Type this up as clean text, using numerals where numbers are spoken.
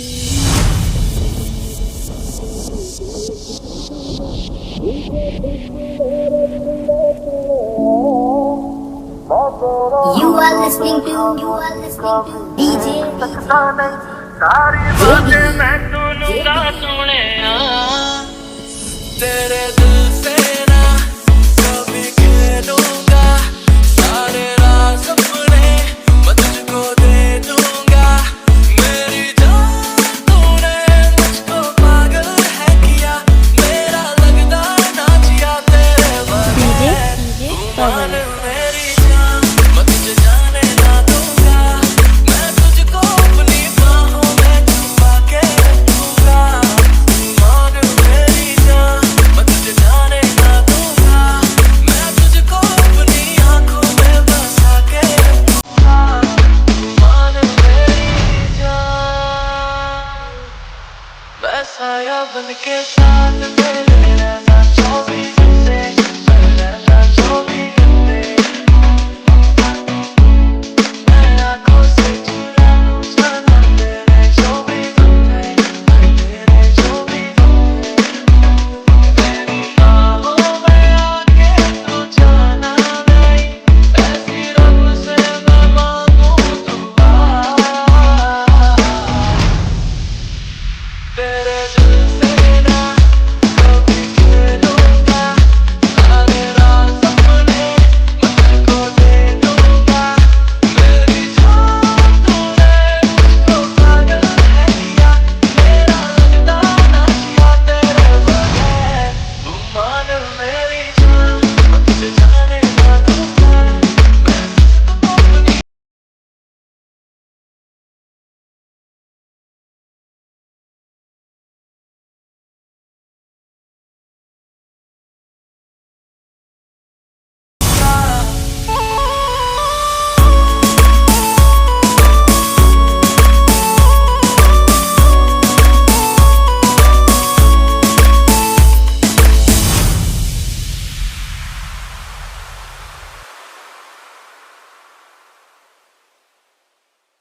You are listening to DJ सारी बातें मैं सुनूंगा सुने तेरे दिल से ना कभी खेलूंगा सारे राज अपने मैं तुझको दे दूंगा मेरी जान तूने मुझको पागल है किया मेरा लगता ना जिया तेरे बगैर मान मेरी जान मैं तुझे जाने ना दूंगा मैं तुझको अपनी बाहों में छुपा के रखूंगा मान मेरी जान मैं तुझे जाने ना दूंगा मैं तुझको अपनी आंखों में बसा के रखूंगा मान मेरी जान मैं साया बन के साथ तेरे